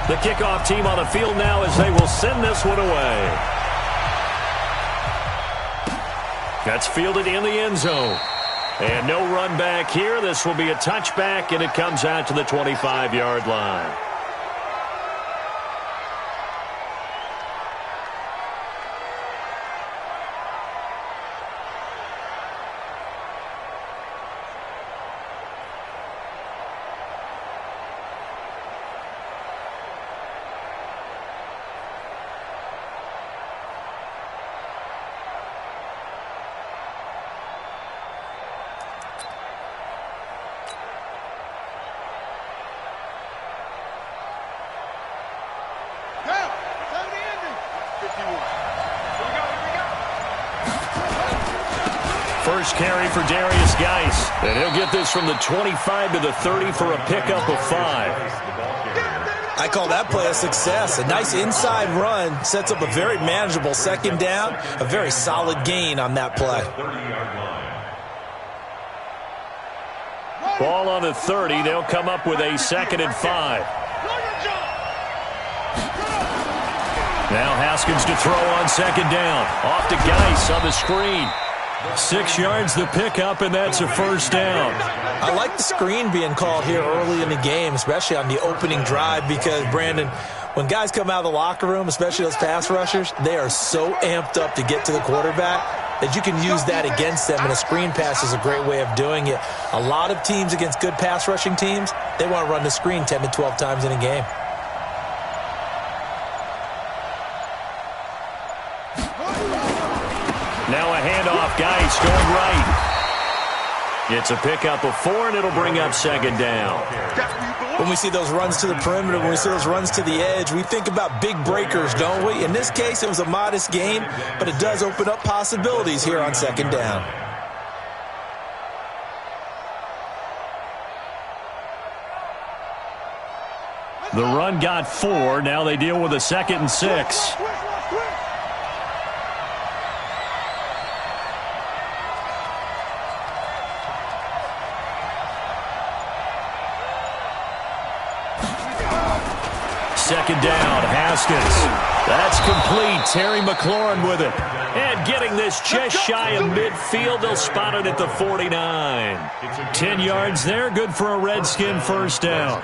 The kickoff team on the field now as they will send this one away. That's fielded in the end zone. And no run back here. This will be a touchback, and it comes out to the 25-yard line. First carry for Darius Geis. And he'll get this from the 25 to the 30 for a pickup of 5. I call that play a success. A nice inside run sets up a very manageable second down. A very solid gain on that play. Ball on the 30. They'll come up with a 2nd and 5. Now Haskins to throw on 2nd down. Off to Geis on the screen. 6 yards the pickup, and that's a 1st down. I like the screen being called here early in the game, especially on the opening drive, because, Brandon, when guys come out of the locker room, especially those pass rushers, they are so amped up to get to the quarterback that you can use that against them, and a screen pass is a great way of doing it. A lot of teams against good pass rushing teams, they want to run the screen 10 to 12 times in a game. Now a handoff. Geis going right. It's a pickup of 4, and it'll bring up 2nd down. When we see those runs to the perimeter, when we see those runs to the edge, we think about big breakers, don't we? In this case, it was a modest gain, but it does open up possibilities here on 2nd down. The run got 4. Now they deal with a 2nd and 6. Second down, Haskins. That's complete. Terry McLaurin with it. And getting this just shy of midfield. They'll spot it at the 49. 10 yards there. Good for a Redskin 1st down.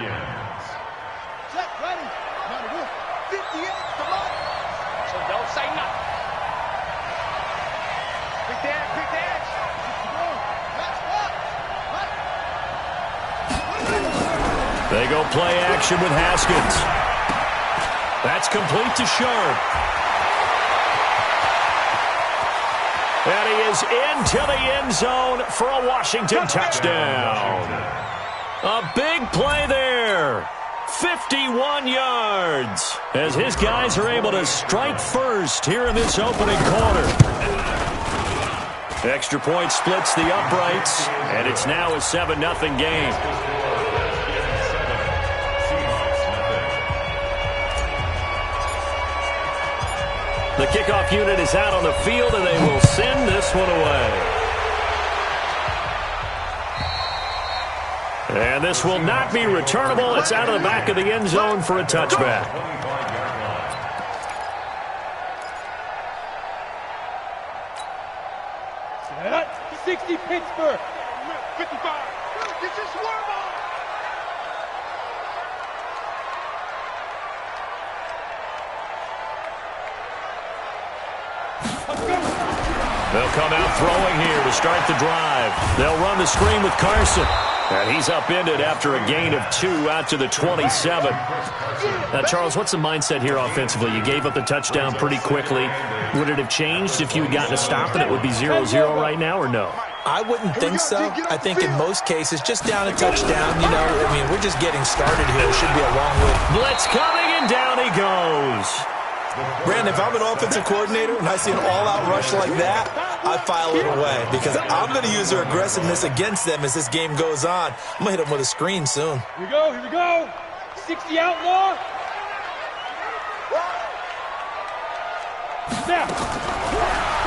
They go play action with Haskins. That's complete to Sharp. And he is into the end zone for a Washington touchdown. A big play there. 51 yards. As his guys are able to strike first here in this opening quarter. Extra point splits the uprights, and it's now a 7-0 game. The kickoff unit is out on the field, and they will send this one away. And this will not be returnable. It's out of the back of the end zone for a touchback. Set. 60 Pittsburgh. 55. This is Warble. They'll come out throwing here to start the drive. They'll run the screen with Carson. And he's upended after a gain of 2 out to the 27. Now, Charles, what's the mindset here offensively? You gave up the touchdown pretty quickly. Would it have changed if you had gotten a stop and it would be 0-0 right now, or no? I wouldn't think so. I think in most cases, just down a touchdown, you know, I mean, we're just getting started here. It should be a long way. Blitz coming, and down he goes. Brandon, if I'm an offensive coordinator and I see an all-out rush like that, I file it away because I'm going to use their aggressiveness against them as this game goes on. I'm going to hit them with a screen soon. Here we go, here we go. 60 outlaw. Snap.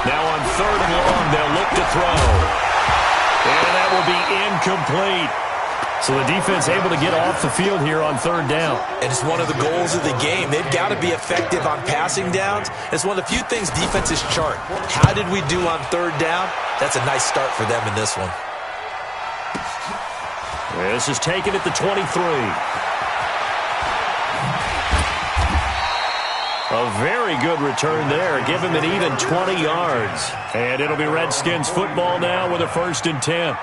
Now on 3rd and long, they'll look to throw. And that will be incomplete. So the defense able to get off the field here on third down. And it's one of the goals of the game. They've got to be effective on passing downs. It's one of the few things defenses chart. How did we do on third down? That's a nice start for them in this one. This is taken at the 23. A very good return there. Give him an even 20 yards. And it'll be Redskins football now with a 1st and 10.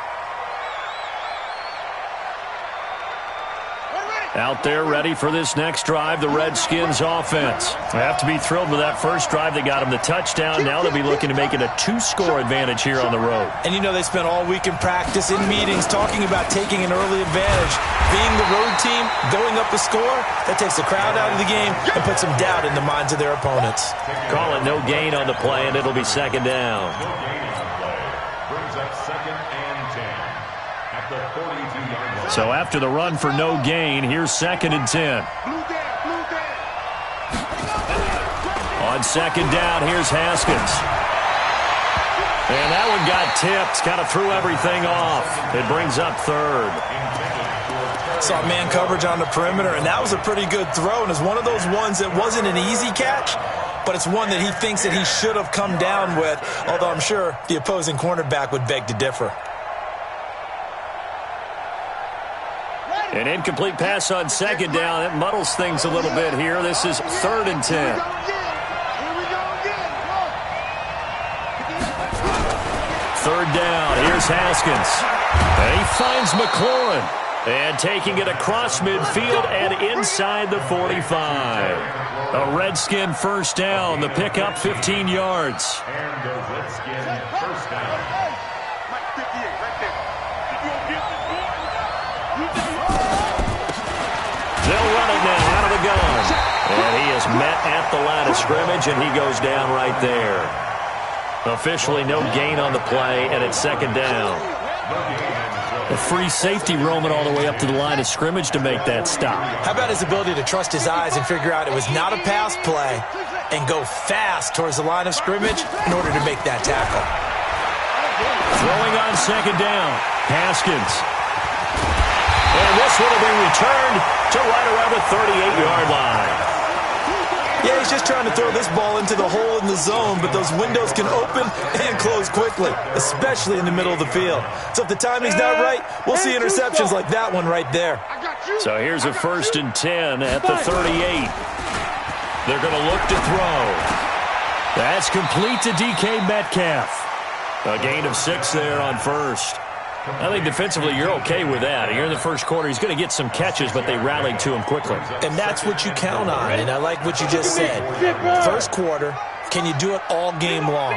Out there ready for this next drive, the Redskins offense. They have to be thrilled with that first drive. They got them the touchdown. Now they'll be looking to make it a 2-score advantage here on the road. And you know they spent all week in practice, in meetings, talking about taking an early advantage. Being the road team, going up a score, that takes the crowd out of the game and puts some doubt in the minds of their opponents. Call it no gain on the play, and it'll be 2nd down. Brings up 2nd and 10 at the 42-yard line. So after the run for no gain, here's 2nd and 10. On 2nd down, here's Haskins. And that one got tipped, kind of threw everything off. It brings up 3rd. Saw man coverage on the perimeter, and that was a pretty good throw. And it's one of those ones that wasn't an easy catch, but it's one that he thinks that he should have come down with, although I'm sure the opposing cornerback would beg to differ. An incomplete pass on 2nd down. That muddles things a little bit here. This is 3rd and 10. Third down. Here's Haskins. And he finds McLaurin. And taking it across midfield and inside the 45. A Redskin 1st down. The pickup 15 yards. And the Redskin 1st down. They'll run it now out of the gun. And he is met at the line of scrimmage, and he goes down right there. Officially no gain on the play, and it's 2nd down. A free safety roaming all the way up to the line of scrimmage to make that stop. How about his ability to trust his eyes and figure out it was not a pass play and go fast towards the line of scrimmage in order to make that tackle. Throwing on 2nd down. Haskins. And this one will be returned to right around the 38-yard line. Yeah, he's just trying to throw this ball into the hole in the zone, but those windows can open and close quickly, especially in the middle of the field. So if the timing's not right, we'll see interceptions like that one right there. So here's a 1st and 10 at the 38. They're going to look to throw. That's complete to DK Metcalf. A gain of 6 there on 1st. I think defensively you're okay with that. Here in the first quarter, he's going to get some catches, but they rallied to him quickly. And that's what you count on, and I like what you just said. First quarter, can you do it all game long?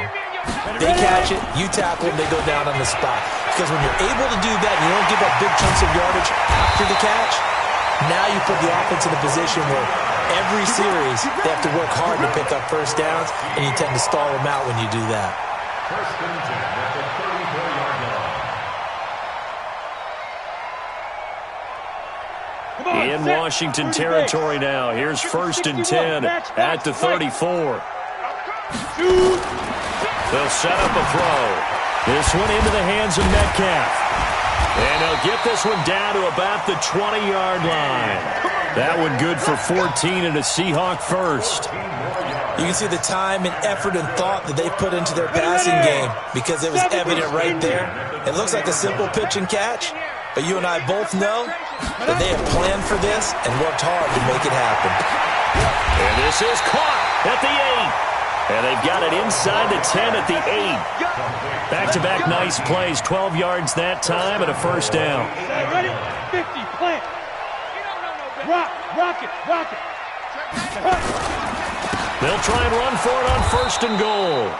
They catch it, you tackle them, they go down on the spot. Because when you're able to do that and you don't give up big chunks of yardage after the catch, now you put the offense in a position where every series they have to work hard to pick up 1st downs, and you tend to stall them out when you do that. 1st and 10 at the 34-yard line. In Washington territory now. Here's 1st and 10 at the 34. They'll set up a throw. This one into the hands of Metcalf. And they'll get this one down to about the 20-yard line. That one good for 14 and a Seahawk 1st. You can see the time and effort and thought that they put into their passing game because it was evident right there. It looks like a simple pitch and catch, but you and I both know that they have planned for this and worked hard to make it happen. And this is caught at the 8. And they've got it inside the 10 at the 8. Back-to-back nice plays, 12 yards that time and a 1st down. Ready? 50, plant. Rock it. They'll try and run for it on 1st and goal.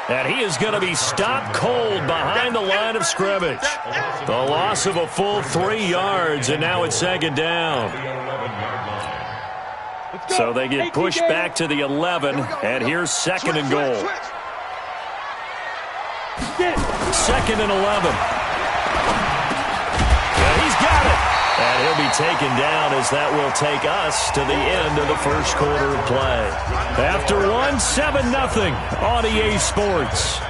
And he is going to be stopped cold behind the line of scrimmage. The loss of a full 3 yards, and now it's 2nd down. So they get pushed back to the 11, and here's 2nd and goal. 2nd and 11. And he's got it. And he'll be taken down as that will take us to the end of the first quarter of play. After one, 7-0 on EA Sports.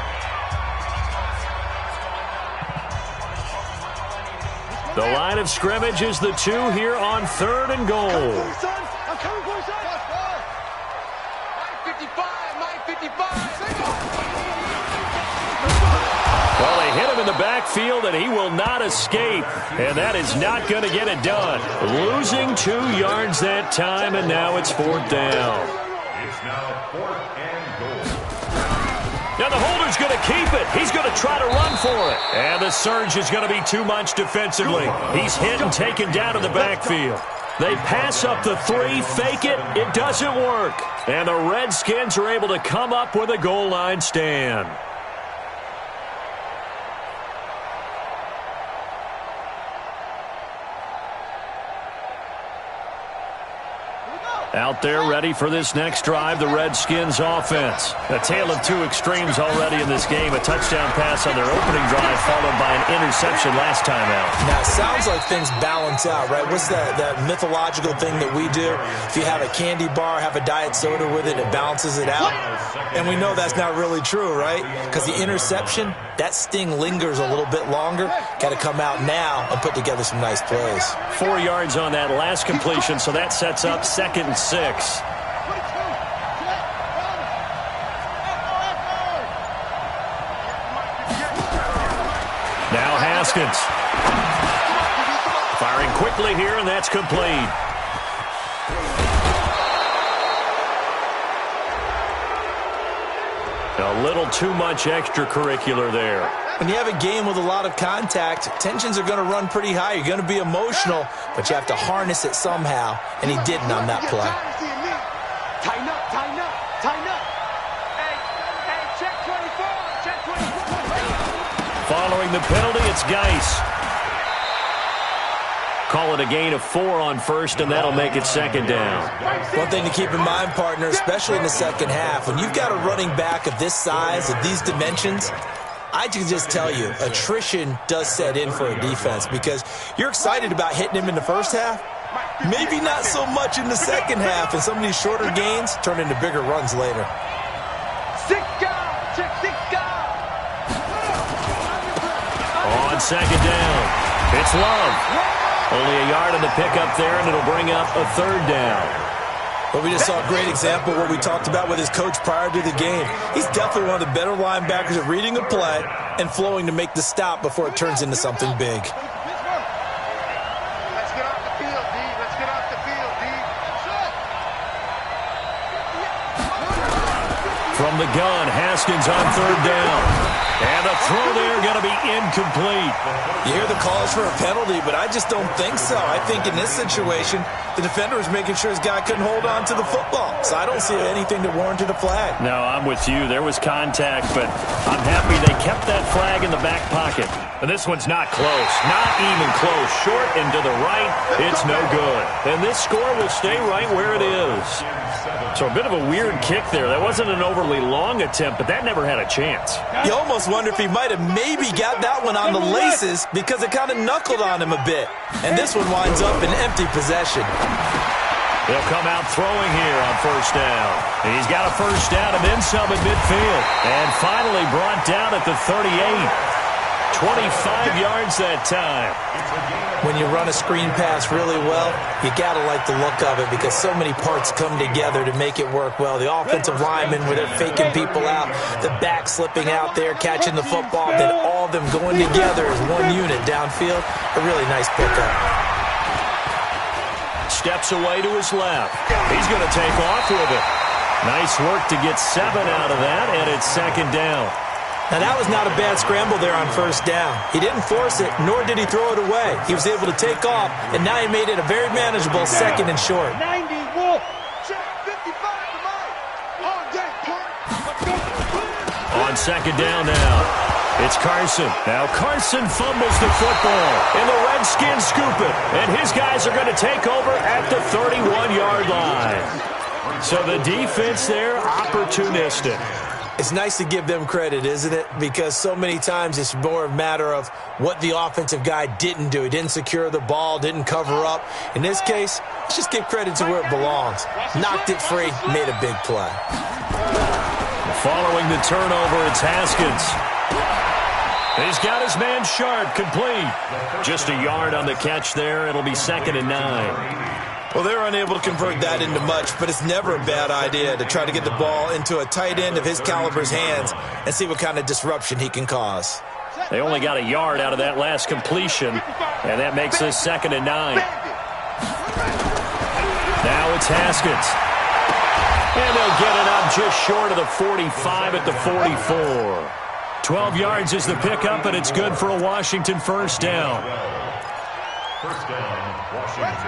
The line of scrimmage is the 2 here on 3rd and goal. I'm coming for you, son. 55. Well, they hit him in the backfield, and he will not escape. And that is not going to get it done. Losing 2 yards that time, and now it's 4th down. It's now 4th and goal. Now the holder's going to keep it. He's going to try to run for it. And the surge is going to be too much defensively. He's hit and taken down in the backfield. They pass up the 3, fake it. It doesn't work. And the Redskins are able to come up with a goal line stand. Out there ready for this next drive, the Redskins offense. A tale of 2 extremes already in this game. A touchdown pass on their opening drive followed by an interception last time out. Now, it sounds like things balance out, right? What's that mythological thing that we do? If you have a candy bar, have a diet soda with it, it balances it out. And we know that's not really true, right? Because the interception, that sting lingers a little bit longer. Got to come out now and put together some nice plays. 4 yards on that last completion, so that sets up 2nd and 6. Now Haskins. Firing quickly here, and that's complete. A little too much extracurricular there. When you have a game with a lot of contact, tensions are going to run pretty high. You're going to be emotional, but you have to harness it somehow, and he didn't on that play. Tighten up, tighten up, tighten up. Hey, check 24, check 24. Following the penalty, it's Geis. Call it a gain of 4 on 1st, and that'll make it 2nd down. One thing to keep in mind, partner, especially in the second half, when you've got a running back of this size, of these dimensions, I can just tell you, attrition does set in for a defense because you're excited about hitting him in the first half. Maybe not so much in the second half, and some of these shorter gains turn into bigger runs later. On 2nd down, it's Love. Only a yard on the pickup there, and it'll bring up a 3rd down. But we just saw a great example of what we talked about with his coach prior to the game. He's definitely one of the better linebackers at reading a play and flowing to make the stop before it turns into something big. Let's get off the field, D. Let's get off the field, D. From the gun, Haskins on 3rd down. And the throw there going to be incomplete. You hear the calls for a penalty, but I just don't think so. I think in this situation, the defender was making sure his guy couldn't hold on to the football. So I don't see anything that warranted a flag. No, I'm with you. There was contact, but I'm happy they kept that flag in the back pocket. And this one's not close. Not even close. Short and to the right, it's no good. And this score will stay right where it is. So a bit of a weird kick there. That wasn't an overly long attempt, but that never had a chance. You almost wonder if he might have maybe got that one on the laces because it kind of knuckled on him a bit. And this one winds up in empty possession. They'll come out throwing here on 1st down. He's got a 1st down and then some at midfield. And finally brought down at the 38. 25 yards that time. When you run a screen pass really well, you got to like the look of it because so many parts come together to make it work well. The offensive linemen where they're faking people out, the back slipping out there, catching the football, then all of them going together as one unit downfield. A really nice pickup. Steps away to his left. He's going to take off with it. Nice work to get 7 out of that, and it's 2nd down. Now, that was not a bad scramble there on 1st down. He didn't force it, nor did he throw it away. He was able to take off, and now he made it a very manageable 2nd and short. 90, Wolf. Check 55 to Mike. On deck, On 2nd down now. It's Carson. Now Carson fumbles the football, and the Redskins scoop it. And his guys are going to take over at the 31-yard line. So the defense there, opportunistic. It's nice to give them credit, isn't it? Because so many times it's more a matter of what the offensive guy didn't do. He didn't secure the ball, didn't cover up. In this case, let's just give credit to where it belongs. Knocked it free, made a big play. Following the turnover, it's Haskins. He's got his man Sharp complete. Just a yard on the catch there. It'll be 2nd and 9. Well, they were unable to convert that into much, but it's never a bad idea to try to get the ball into a tight end of his caliber's hands and see what kind of disruption he can cause. They only got a yard out of that last completion, and that makes this 2nd and 9. Now it's Haskins. And they'll get it up just short of the 45 at the 44. 12 yards is the pickup, and it's good for a Washington first down.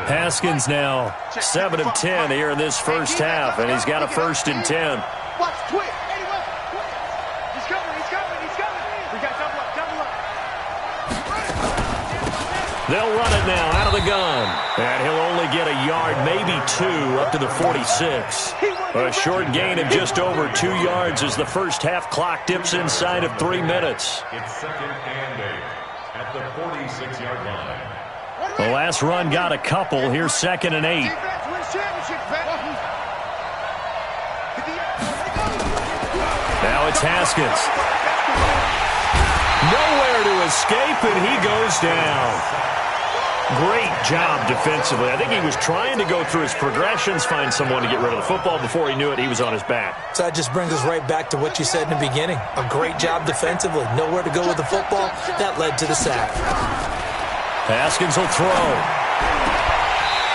Haskins now 7 of 10 here in this first half, and he's got a 1st and 10. Watch, twitch. He's coming. We got double up. They'll run it now out of the gun. And he'll only get a yard, maybe 2, up to the 46. A short gain of just over 2 yards as the first half clock dips inside of 3 minutes. It's 2nd and 8 at the 46-yard line. The last run got a couple. Here's 2nd and 8. Now it's Haskins. Nowhere to escape, and he goes down. Great job defensively. I think he was trying to go through his progressions, find someone to get rid of the football. Before he knew it, he was on his back. So that just brings us right back to what you said in the beginning. A great job defensively. Nowhere to go with the football. That led to the sack. Haskins will throw.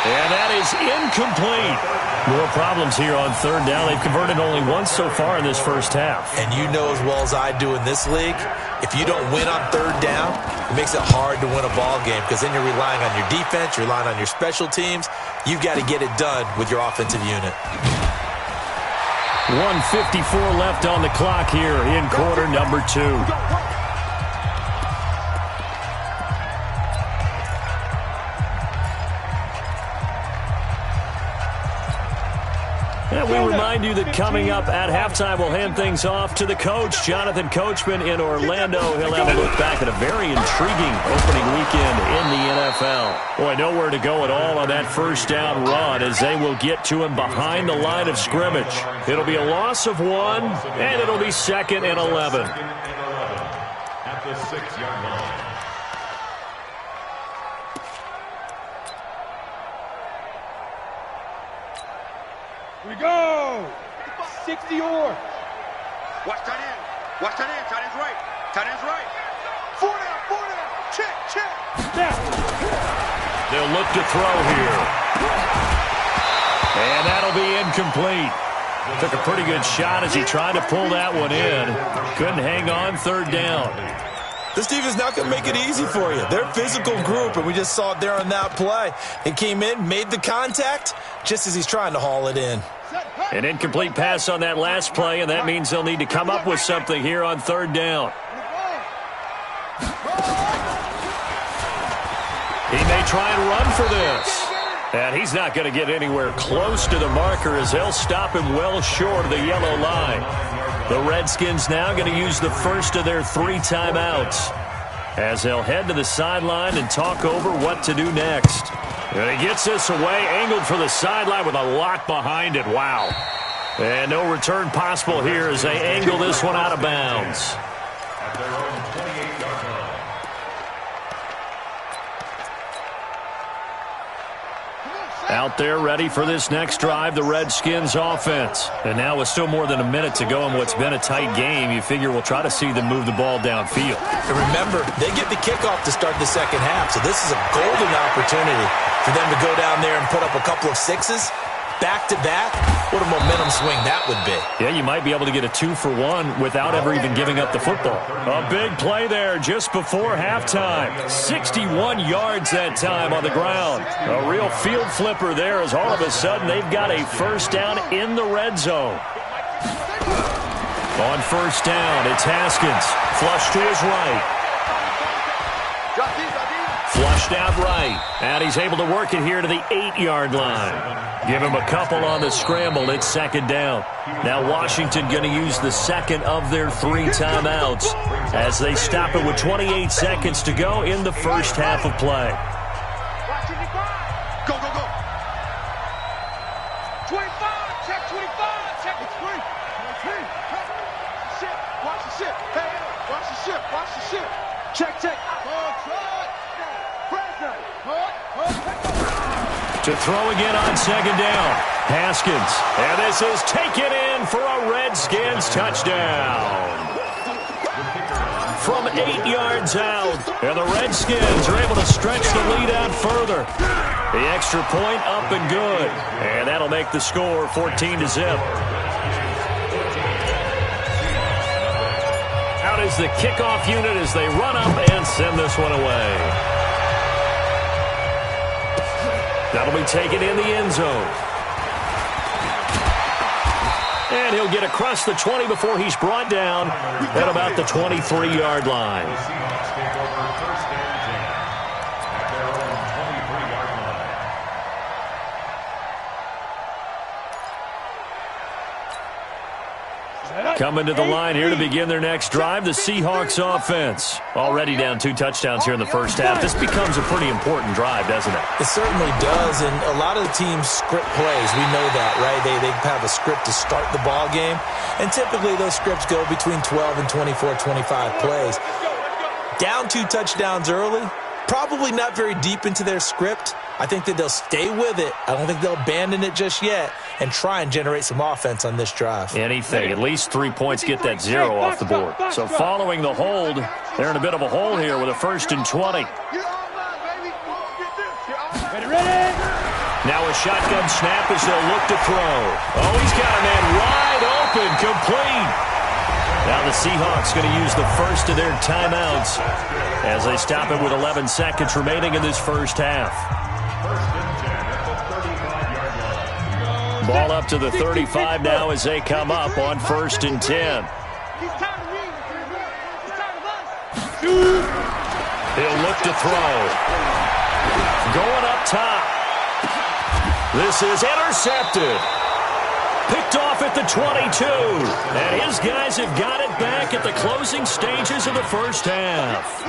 And that is incomplete. More problems here on 3rd down. They've converted only once so far in this first half. And you know as well as I do in this league, if you don't win on 3rd down, it makes it hard to win a ball game because then you're relying on your defense, you're relying on your special teams. You've got to get it done with your offensive unit. 1:54 left on the clock here in quarter number 2. And we remind you that coming up at halftime, we'll hand things off to the coach, Jonathan Coachman in Orlando. He'll have a look back at a very intriguing opening weekend in the NFL. Boy, nowhere to go at all on that first down run as they will get to him behind the line of scrimmage. It'll be a loss of 1, and it'll be 2nd and 11. At the 6-yard line. We go. 60 or. Watch tight end. Tight end's right. 4 down. Check. They'll look to throw here. And that'll be incomplete. Took a pretty good shot as he tried to pull that one in. Couldn't hang on 3rd down. This defense is not going to make it easy for you. They're a physical group, and we just saw it there on that play. He came in, made the contact, just as he's trying to haul it in. An incomplete pass on that last play, and that means they'll need to come up with something here on 3rd down. He may try and run for this. And he's not going to get anywhere close to the marker as they'll stop him well short of the yellow line. The Redskins now going to use the first of their 3 timeouts as they'll head to the sideline and talk over what to do next. And he gets this away, angled for the sideline with a lot behind it. Wow. And no return possible here as they angle this one out of bounds. At their own 28-yard line. Out there ready for this next drive, the Redskins offense. And now with still more than a minute to go in what's been a tight game, you figure we'll try to see them move the ball downfield. And remember, they get the kickoff to start the second half, so this is a golden opportunity for them to go down there and put up a couple of 6s. Back-to-back, what a momentum swing that would be. Yeah, you might be able to get a 2-for-1 without ever even giving up the football. A big play there just before halftime. 61 yards that time on the ground. A real field flipper there as all of a sudden they've got a first down in the red zone. On first down, it's Haskins. Flush to his right. Flushed out right. And he's able to work it here to the 8-yard line. Give him a couple on the scramble. It's second down. Now Washington going to use the second of their 3 timeouts as they stop it with 28 seconds to go in the first half of play. Go. 25. Check 25. Check 23. Sit. Watch the sit. Hey, watch the shift. Watch the shift. Check, check. To throw again on second down. Haskins. And this is taken in for a Redskins touchdown. From 8 yards out. And the Redskins are able to stretch the lead out further. The extra point up and good. And that'll make the score 14-0. Out is the kickoff unit as they run up and send this one away. That'll be taken in the end zone. And he'll get across the 20 before he's brought down at about the 23-yard line. Coming to the line here to begin their next drive, the Seahawks offense. Already down 2 touchdowns here in the first half. This becomes a pretty important drive, doesn't it? It certainly does, and a lot of the teams script plays. We know that, right? They have a script to start the ball game, and typically those scripts go between 12 and 24, 25 plays. Down 2 touchdowns early, probably not very deep into their script. I think that they'll stay with it. I don't think they'll abandon it just yet and try and generate some offense on this drive. Anything. At least 3 points get that 0 off the board. So following the hold, they're in a bit of a hole here with a 1st and 20. Now a shotgun snap as they'll look to throw. Oh, he's got a man wide open, complete. Now the Seahawks going to use the first of their timeouts as they stop it with 11 seconds remaining in this first half. Ball up to the 35 now as they come up on 1st and 10. He'll look to throw. Going up top. This is intercepted. Picked off at the 22. And his guys have got it back at the closing stages of the first half.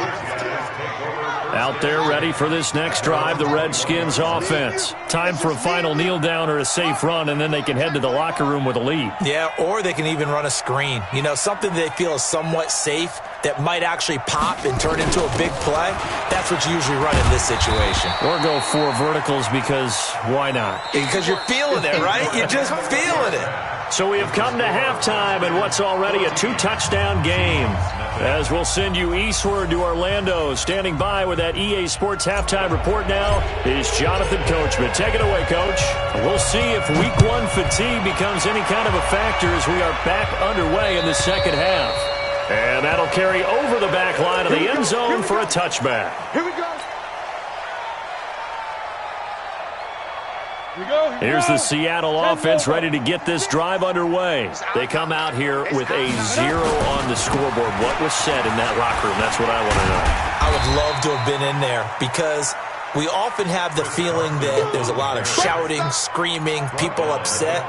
Out there ready for this next drive, the Redskins offense. Time for a final kneel down or a safe run, and then they can head to the locker room with a lead. Yeah, or they can even run a screen. You know, something they feel is somewhat safe that might actually pop and turn into a big play. That's what you usually run in this situation. Or go 4 verticals because why not? Because you're feeling it, right? You're just feeling it. So we have come to halftime in what's already a 2-touchdown game. As we'll send you eastward to Orlando. Standing by with that EA Sports halftime report now is Jonathan Coachman. Take it away, Coach. We'll see if Week 1 fatigue becomes any kind of a factor as we are back underway in the second half. And that'll carry over the back line of the end zone for a touchback. Here we go. Here's the Seattle offense ready to get this drive underway. They come out here with a 0 on the scoreboard. What was said in that locker room? That's what I want to know. I would love to have been in there because we often have the feeling that there's a lot of shouting, screaming, people upset.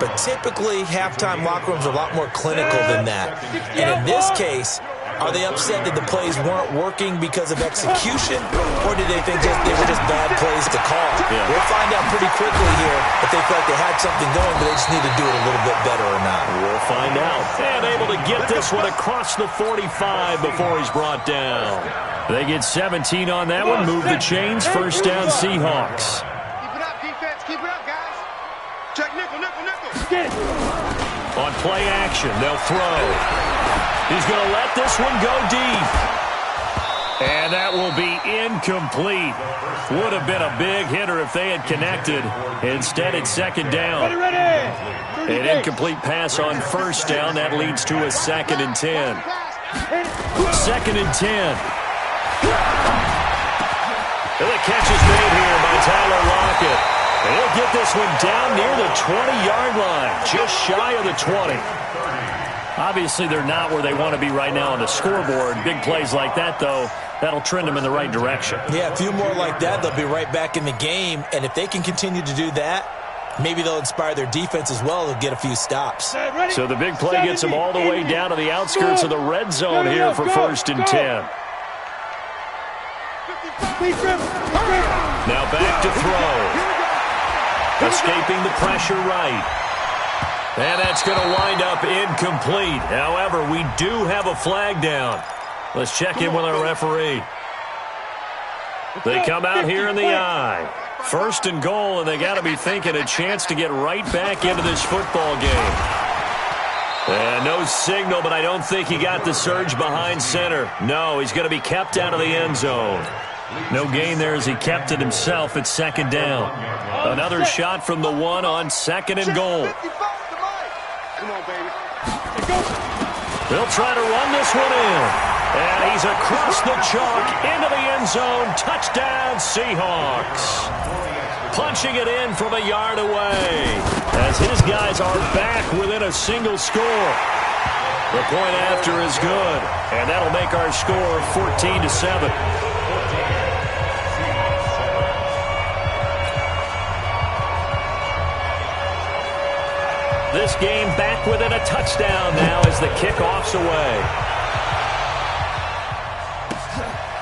But typically, halftime locker rooms are a lot more clinical than that. And in this case, are they upset that the plays weren't working because of execution, or did they think they were just bad plays to call? Yeah. We'll find out pretty quickly here if they feel like they had something going, but they just need to do it a little bit better or not. We'll find out. And able to get this one across the 45 before he's brought down. They get 17 on that one. Move the chains. First down, Seahawks. Keep it up, defense. Keep it up, guys. Check nickel, nickel, nickel. Get it. On play action, they'll throw. He's going to let this one go deep. And that will be incomplete. Would have been a big hitter if they had connected. Instead, it's second down. An incomplete pass on first down. That leads to a 2nd and 10. 2nd and 10. And the catch is made here by Tyler Lockett. And he'll get this one down near the 20-yard line, just shy of the 20. Obviously, they're not where they want to be right now on the scoreboard. Big plays like that, though, that'll trend them in the right direction. Yeah, a few more like that, they'll be right back in the game. And if they can continue to do that, maybe they'll inspire their defense as well to get a few stops. So the big play gets them all the way down to the outskirts of the red zone here for 1st and 10. Now back to throw. Escaping the pressure right. And that's going to wind up incomplete. However, we do have a flag down. Let's check in with our referee. They come out here in the I. 1st and goal, and they got to be thinking a chance to get right back into this football game. And no signal, but I don't think he got the surge behind center. No, he's going to be kept out of the end zone. No gain there as he kept it himself at 2nd down. Another shot from the 1 on 2nd and goal. Come on, baby. They'll try to run this one in. And he's across the chalk into the end zone. Touchdown, Seahawks. Punching it in from a yard away as his guys are back within a single score. The point after is good, and that'll make our score 14-7. This game back within a touchdown now as the kickoff's away.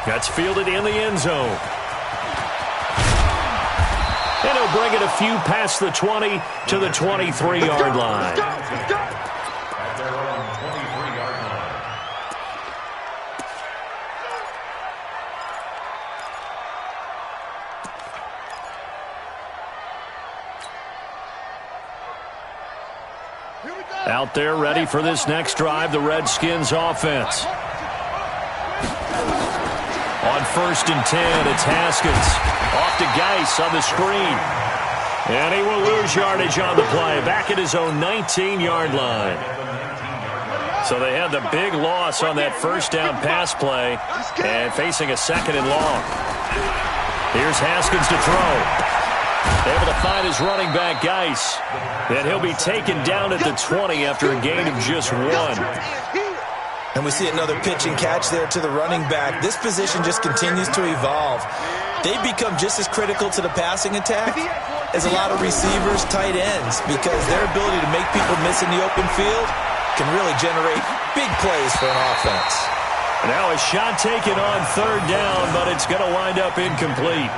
That's fielded in the end zone. And he'll bring it a few past the 20 to the 23-yard line. At their own 23-yard line. Out there ready for this next drive, the Redskins offense. On 1st and 10, it's Haskins. Off to Geis on the screen. And he will lose yardage on the play. Back at his own 19-yard line. So they had the big loss on that 1st down pass play. And facing a 2nd and long. Here's Haskins to throw. Able to find his running back, Geis. And he'll be taken down at the 20 after a gain of just 1. And we see another pitch and catch there to the running back. This position just continues to evolve. They become just as critical to the passing attack as a lot of receivers, tight ends, because their ability to make people miss in the open field can really generate big plays for an offense. Now a shot taken on 3rd down, but it's going to wind up incomplete.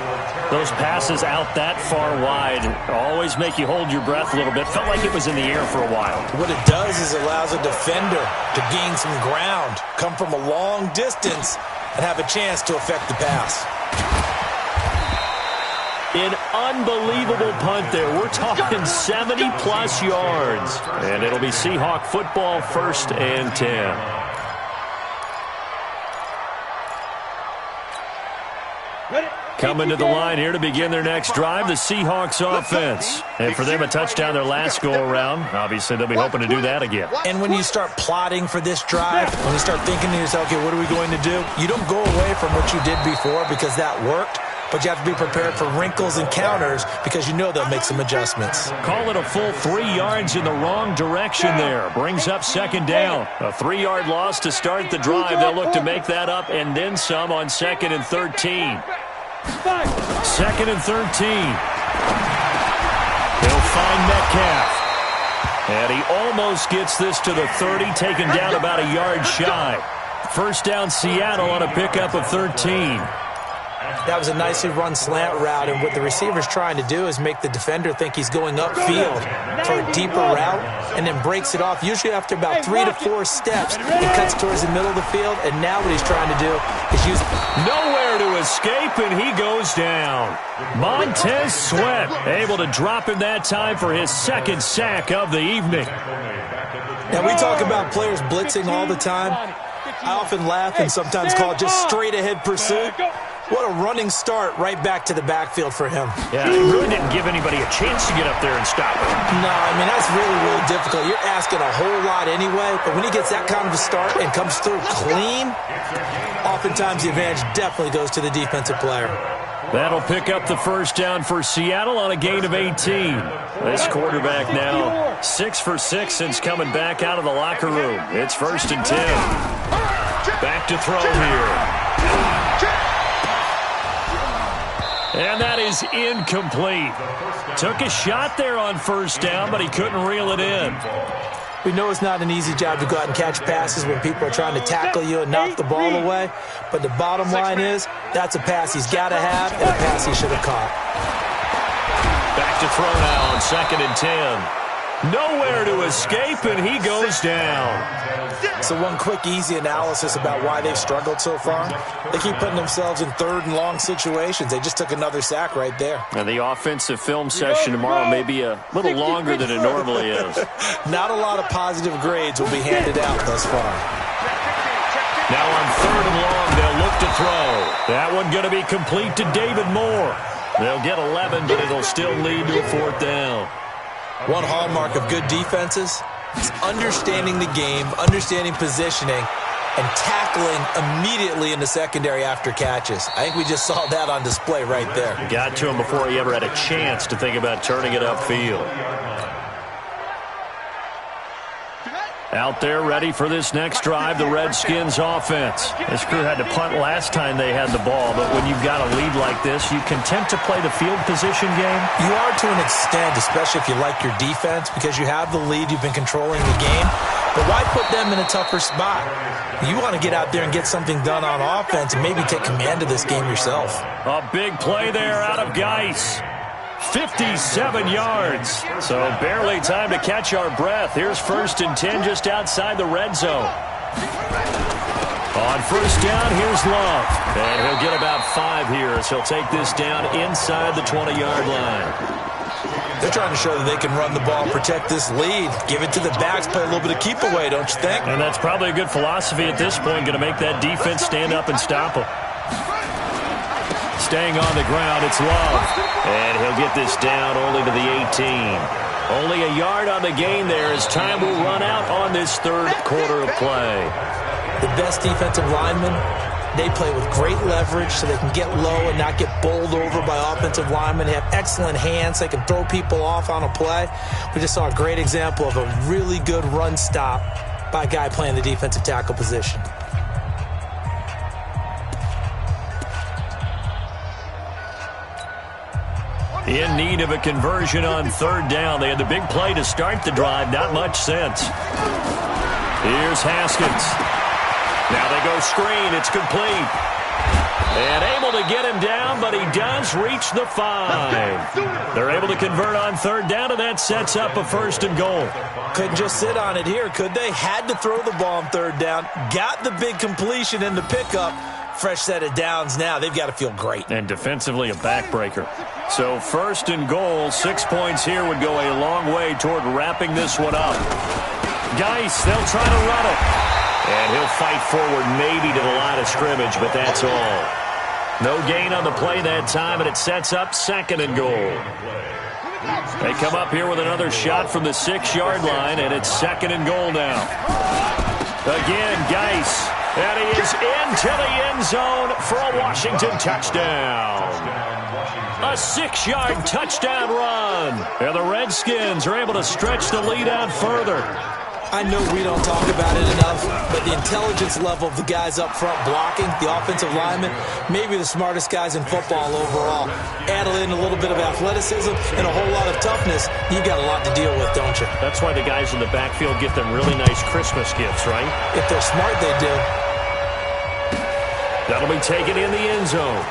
Those passes out that far wide always make you hold your breath a little bit. Felt like it was in the air for a while. What it does is allows a defender to gain some ground, come from a long distance, and have a chance to affect the pass. An unbelievable punt there. We're talking 70-plus yards. And it'll be Seahawk football, 1st and 10. Coming to the line here to begin their next drive, the Seahawks offense. And for them, a touchdown their last go-around. Obviously, they'll be hoping to do that again. And when you start plotting for this drive, when you start thinking to yourself, okay, what are we going to do? You don't go away from what you did before because that worked, but you have to be prepared for wrinkles and counters because you know they'll make some adjustments. Call it a full 3 yards in the wrong direction there. Brings up 2nd down. A 3-yard loss to start the drive. They'll look to make that up and then some on 2nd and 13. 2nd and 13. He'll find Metcalf. And he almost gets this to the 30, taken down about a yard shy. 1st down Seattle on a pickup of 13. That was a nicely run slant route, and what the receiver's trying to do is make the defender think he's going upfield for a deeper route and then breaks it off, usually after about 3 to 4 steps. He cuts towards the middle of the field, and now what he's trying to do is use... Nowhere to escape, and he goes down. Montez Sweat able to drop him that time for his 2nd sack of the evening. Now, we talk about players blitzing all the time. I often laugh and sometimes call it just straight-ahead pursuit. What a running start right back to the backfield for him. Yeah, he really didn't give anybody a chance to get up there and stop him. No, I mean, that's really, really difficult. You're asking a whole lot anyway, but when he gets that kind of a start and comes through clean, oftentimes the advantage definitely goes to the defensive player. That'll pick up the 1st down for Seattle on a gain of 18. This quarterback now 6 for 6 since coming back out of the locker room. It's 1st and 10. Back to throw here. And that is incomplete. Took a shot there on 1st down, but he couldn't reel it in. We know it's not an easy job to go out and catch passes when people are trying to tackle you and knock the ball away. But the bottom line is, that's a pass he's got to have and a pass he should have caught. Back to throw now on 2nd and 10. Nowhere to escape, and he goes down. So one quick, easy analysis about why they've struggled so far. They keep putting themselves in third and long situations. They just took another sack right there. And the offensive film session tomorrow may be a little longer than it normally is. Not a lot of positive grades will be handed out thus far. Now on third and long, they'll look to throw. That one going to be complete to David Moore. They'll get 11, but it'll still lead to a fourth down. One hallmark of good defenses is understanding the game, understanding positioning, and tackling immediately in the secondary after catches. I think we just saw that on display right there. Got to him before he ever had a chance to think about turning it upfield. Out there ready for this next drive, the Redskins offense. This crew had to punt last time they had the ball, but when you've got a lead like this, you content to play the field position game? You are to an extent, especially if you like your defense, because you have the lead, you've been controlling the game. But why put them in a tougher spot? You want to get out there and get something done on offense and maybe take command of this game yourself. A big play there out of Geis. 57 yards. So barely time to catch our breath. Here's 1st and 10 just outside the red zone. On first down, here's Love. And he'll get about 5 here as he'll take this down inside the 20-yard line. They're trying to show that they can run the ball and protect this lead. Give it to the backs, play a little bit of keep away, don't you think? And that's probably a good philosophy at this point, going to make that defense stand up and stop them. Staying on the ground, it's Love. And he'll get this down only to the 18. Only a yard on the gain there as time will run out on this third quarter of play. The best defensive linemen, they play with great leverage so they can get low and not get bowled over by offensive linemen. They have excellent hands. They can throw people off on a play. We just saw a great example of a really good run stop by a guy playing the defensive tackle position. In need of a conversion on third down. They had the big play to start the drive. Not much sense. Here's Haskins. Now they go screen. It's complete. And able to get him down, but he does reach the 5. They're able to convert on third down, and that sets up a 1st and goal. Couldn't just sit on it here, could they? Had to throw the ball on third down. Got the big completion in the pickup. Fresh set of downs now. They've got to feel great. And defensively, a backbreaker. So 1st and goal, 6 points here would go a long way toward wrapping this one up. Geis, they'll try to run it. And he'll fight forward maybe to the line of scrimmage, but that's all. No gain on the play that time, and it sets up 2nd and goal. They come up here with another shot from the 6-yard line, and it's 2nd and goal now. Again, Geis. And he is into the end zone for a Washington touchdown. A 6-yard touchdown run. And the Redskins are able to stretch the lead out further. I know we don't talk about it enough, but the intelligence level of the guys up front blocking, the offensive linemen, maybe the smartest guys in football overall. Add in a little bit of athleticism and a whole lot of toughness, you got a lot to deal with, don't you? That's why the guys in the backfield get them really nice Christmas gifts, right? If they're smart, they do. That'll be taken in the end zone.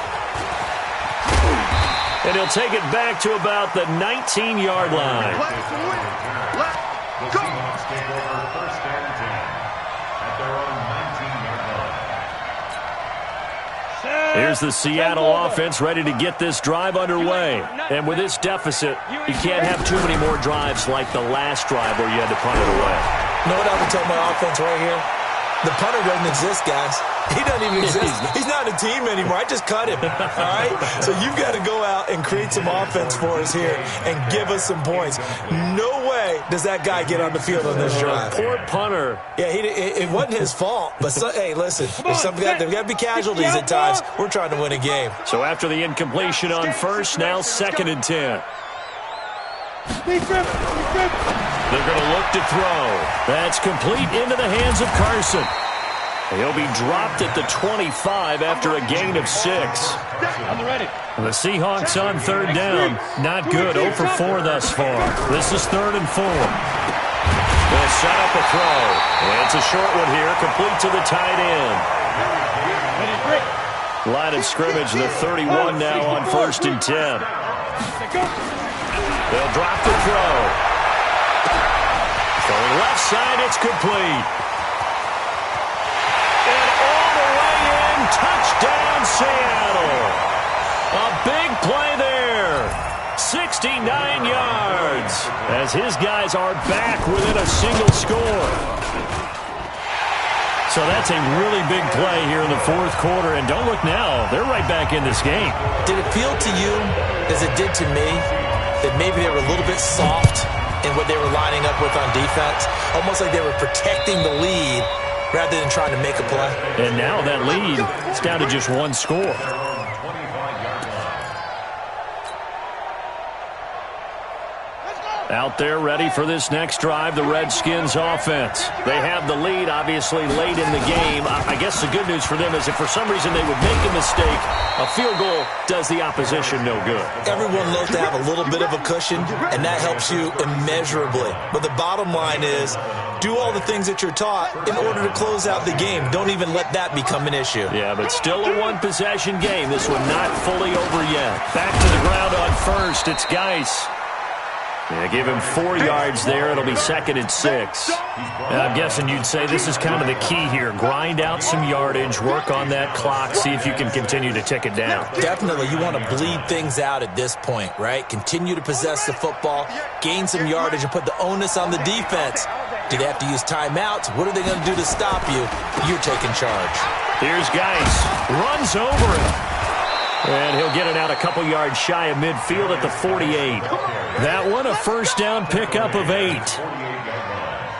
And he'll take it back to about the 19-yard line. The Seahawks take over 1st and 10 at their own 19-yard line. Here's the Seattle offense ready to get this drive underway. And with this deficit, you can't have too many more drives like the last drive where you had to punt it away. You know what I would tell my offense right here? The punter doesn't exist, guys. He doesn't even exist. He's not a team anymore. I just cut him, all right? So you've got to go out and create some offense for us here and give us some points. No way does that guy get on the field on this drive. Poor punter. Yeah, it wasn't his fault. But, hey, listen, there's got to be casualties at times. We're trying to win a game. So after the incompletion on first, now 2nd and 10. They're going to look to throw. That's complete into the hands of Carson. He'll be dropped at the 25 after a gain of 6. The Seahawks on third down. Not good. 0 for 4 thus far. This is 3rd and 4. They'll set up a throw. It's a short one here, complete to the tight end. Line of scrimmage, the 31 now on 1st and 10. They'll drop the throw. left side. It's complete. And all the way in. Touchdown, Seattle. A big play there. 69 yards as his guys are back within a single score. So that's a really big play here in the fourth quarter. And don't look now. They're right back in this game. Did it feel to you, as it did to me, that maybe they were a little bit soft in what they were lining up with on defense? Almost like they were protecting the lead rather than trying to make a play. And now that lead is down to just one score. Out there ready for this next drive, the Redskins offense. They have the lead, obviously, late in the game. I guess the good news for them is if for some reason they would make a mistake, a field goal does the opposition no good. Everyone loves to have a little bit of a cushion, and that helps you immeasurably. But the bottom line is, do all the things that you're taught in order to close out the game. Don't even let that become an issue. Yeah, but still a one-possession game. This one not fully over yet. Back to the ground on first. It's Geis. Yeah, give him 4 yards there. It'll be 2nd and 6. I'm guessing you'd say this is kind of the key here. Grind out some yardage, work on that clock, see if you can continue to tick it down. Definitely. You want to bleed things out at this point, right? Continue to possess the football, gain some yardage, and put the onus on the defense. Do they have to use timeouts? What are they going to do to stop you? You're taking charge. Here's Geis. Runs over him. And he'll get it out a couple yards shy of midfield at the 48. That one, a first down pickup of 8.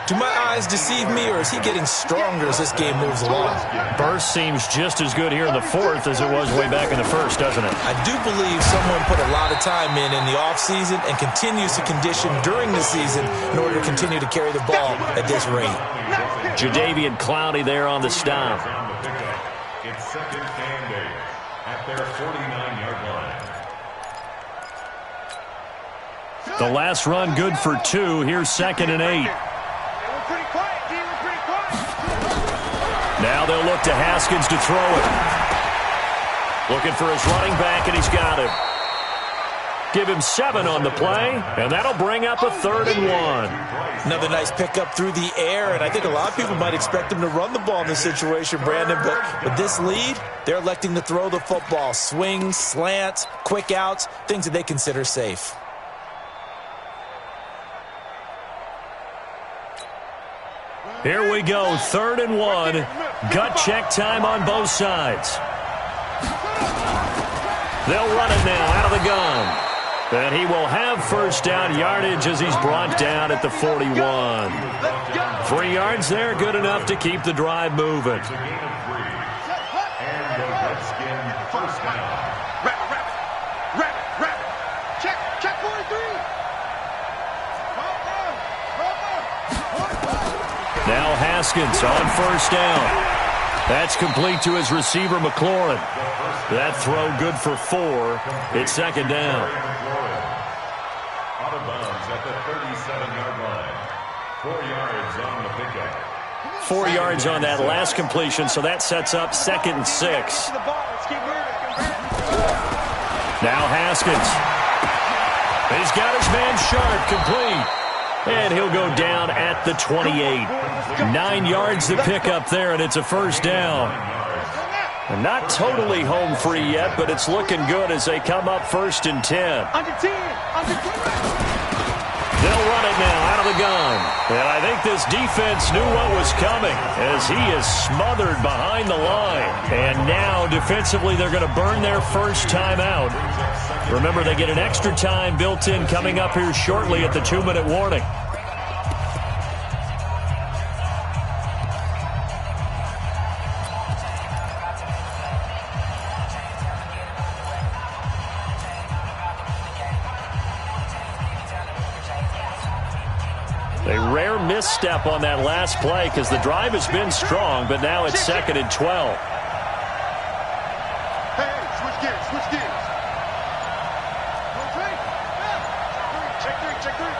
Do my eyes deceive me, or is he getting stronger as this game moves along? Burst seems just as good here in the fourth as it was way back in the first, doesn't it? I do believe someone put a lot of time in the offseason and continues to condition during the season in order to continue to carry the ball at this rate. Jadeveon Clowney there on the stop. It's second and 8 at their 49-yard line. The last run good for 2. Here's 2nd and 8. Now they'll look to Haskins to throw it. Looking for his running back, and he's got him. Give him 7 on the play, and that'll bring up a 3rd and 1. Another nice pickup through the air, and I think a lot of people might expect him to run the ball in this situation, Brandon, but with this lead, they're electing to throw the football. Swings, slants, quick outs, things that they consider safe. Here we go, 3rd and 1. Gut check time on both sides. They'll run it now out of the gun. And he will have first down yardage as he's brought down at the 41. 3 yards there, good enough to keep the drive moving. And the Redskin first down. Check 43. Now Haskins on first down. That's complete to his receiver, McLaurin. That throw good for 4. It's 2nd down. Out of bounds at the 37-yard line. 4 yards on the pickup. 4 yards on that last completion, so that sets up 2nd and 6. Now Haskins. He's got his man Sharp, complete. And he'll go down at the 28. 9 yards to pick up there, and it's a first down. And not totally home free yet, but it's looking good as they come up 1st and 10. Under 10. They'll run it now out of the gun. And I think this defense knew what was coming as he is smothered behind the line. And now defensively they're going to burn their first time out. Remember, they get an extra time built in coming up here shortly at the 2-minute warning. A rare misstep on that last play because the drive has been strong, but now it's 2nd and 12. Hey, switch gears. Check three.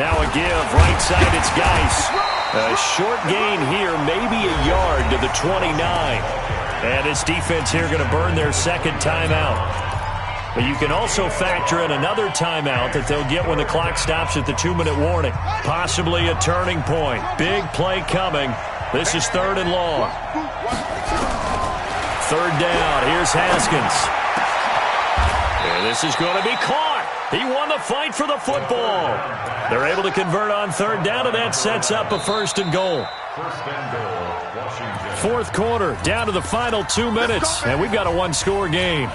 Now a give, right side, it's Geis. A short gain here, maybe a yard to the 29. And his defense here going to burn their second timeout. But you can also factor in another timeout that they'll get when the clock stops at the 2-minute warning. Possibly a turning point. Big play coming. This is 3rd and long. 3rd down. Here's Haskins. And this is going to be caught. He won the fight for the football. They're able to convert on 3rd down, and that sets up a 1st and goal. 4th quarter, down to the final 2 minutes, and we've got a 1-score game.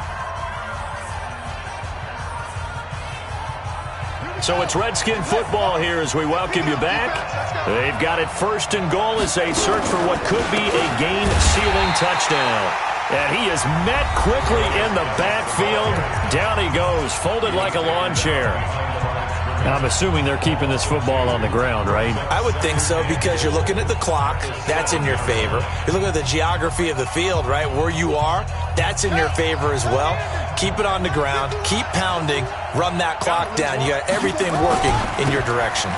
So it's Redskin football here as we welcome you back. They've got it 1st and goal as they search for what could be a game-sealing touchdown. And he is met quickly in the backfield. Down he goes, folded like a lawn chair. I'm assuming they're keeping this football on the ground, right? I would think so, because you're looking at the clock. That's in your favor. You're looking at the geography of the field, right? Where you are, that's in your favor as well. Keep it on the ground. Keep pounding. Run that clock down. You got everything working in your direction.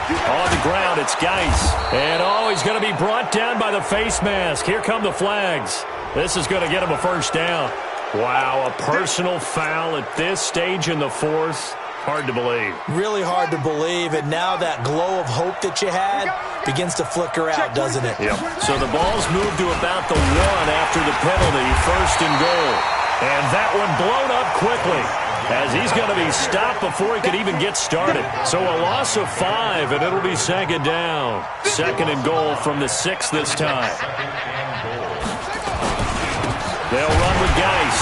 On the ground, it's Geis. And, he's going to be brought down by the face mask. Here come the flags. This is going to get him a 1st down. Wow, a personal foul at this stage in the 4th. Hard to believe. Really hard to believe, and now that glow of hope that you had begins to flicker out, doesn't it? Yep. So the ball's moved to about the 1 after the penalty, 1st and goal. And that one blown up quickly as he's going to be stopped before he could even get started. So a loss of 5, and it'll be 2nd down. 2nd and goal from the 6 this time. They'll run with Geis.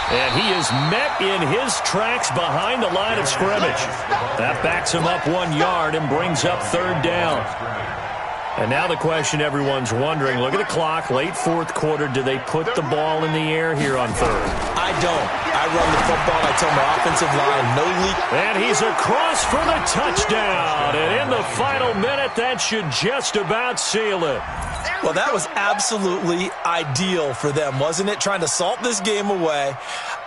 And he is met in his tracks behind the line of scrimmage. That backs him up 1 yard and brings up 3rd down. And now the question everyone's wondering, look at the clock, late 4th quarter, do they put the ball in the air here on 3rd? I don't. I run the football. I tell my offensive line, no leak. And he's across for the touchdown. And in the final minute, that should just about seal it. Well, that was absolutely ideal for them, wasn't it? Trying to salt this game away.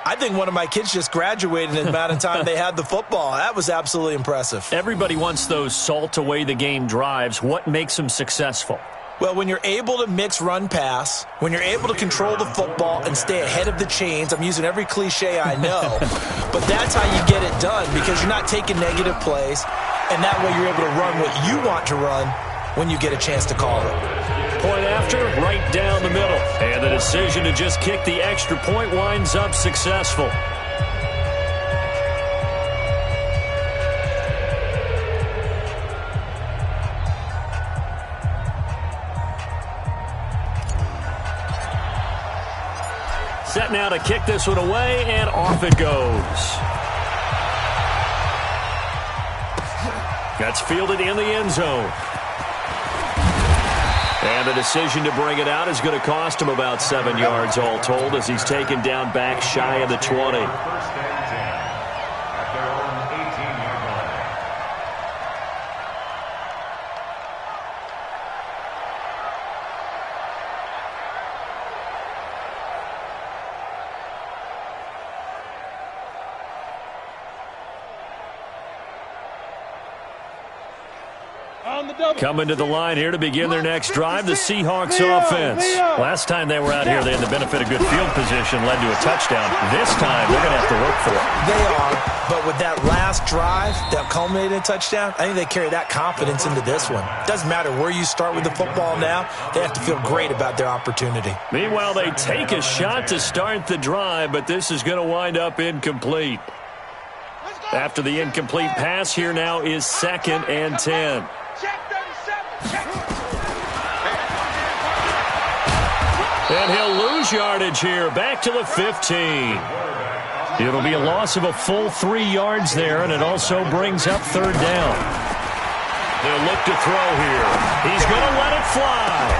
I think one of my kids just graduated in the amount of time they had the football. That was absolutely impressive. Everybody wants those salt-away-the-game drives. What makes them successful? Well, when you're able to mix run-pass, when you're able to control the football and stay ahead of the chains, I'm using every cliche I know, but that's how you get it done, because you're not taking negative plays, and that way you're able to run what you want to run when you get a chance to call it. Point after, right down the middle. And the decision to just kick the extra point winds up successful. Set now to kick this one away, and off it goes. That's fielded in the end zone. And the decision to bring it out is going to cost him about 7 yards all told as he's taken down back shy of the 20. Coming to the line here to begin their next drive, the Seahawks offense. Last time they were out here, they had the benefit of good field position, led to a touchdown. This time, they're going to have to work for it. They are, but with that last drive that culminated in a touchdown, I think they carry that confidence into this one. Doesn't matter where you start with the football now, they have to feel great about their opportunity. Meanwhile, they take a shot to start the drive, but this is going to wind up incomplete. After the incomplete pass, here now is 2nd and 10. And he'll lose yardage here, back to the 15. It'll be a loss of a full 3 yards there, and it also brings up 3rd down. They'll look to throw here. He's going to let it fly.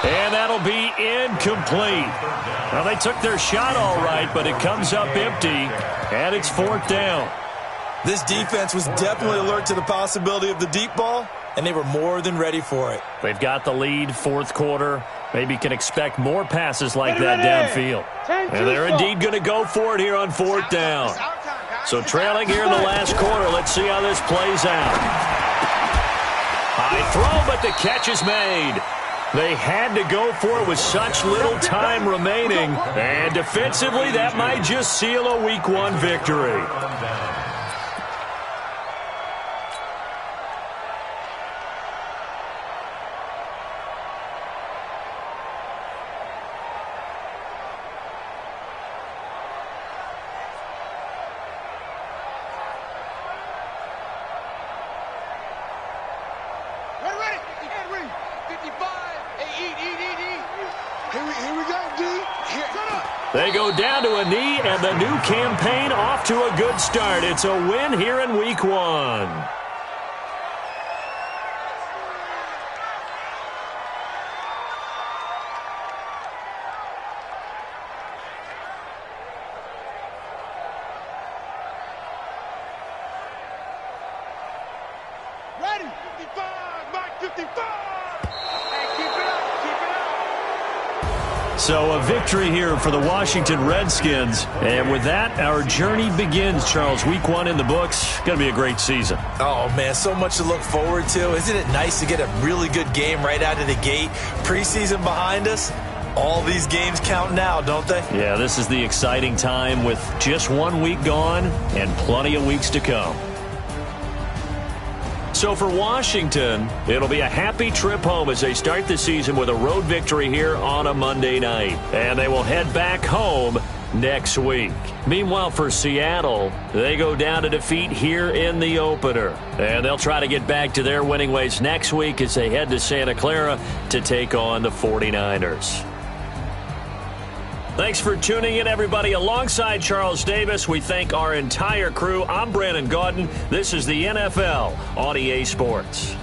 And that'll be incomplete. Well, they took their shot all right, but it comes up empty, and it's 4th down. This defense was definitely alert to the possibility of the deep ball, and they were more than ready for it. They've got the lead, 4th quarter. Maybe can expect more passes like that downfield. And they're indeed going to go for it here on 4th down. So trailing here in the last quarter, let's see how this plays out. High throw, but the catch is made. They had to go for it with such little time remaining. And defensively, that might just seal a Week 1 victory. They go down to a knee, and the new campaign off to a good start. It's a win here in Week 1. Ready? 55, Mike 55. Hey, keep it up, keep it up. So a victory here for the Washington Redskins. And with that, our journey begins, Charles. Week 1 in the books. Going to be a great season. Oh, man, so much to look forward to. Isn't it nice to get a really good game right out of the gate? Preseason behind us. All these games count now, don't they? Yeah, this is the exciting time with just 1 week gone and plenty of weeks to come. So for Washington, it'll be a happy trip home as they start the season with a road victory here on a Monday night. And they will head back home next week. Meanwhile, for Seattle, they go down to defeat here in the opener. And they'll try to get back to their winning ways next week as they head to Santa Clara to take on the 49ers. Thanks for tuning in, everybody. Alongside Charles Davis, we thank our entire crew. I'm Brandon Gaudin. This is the NFL on EA Sports.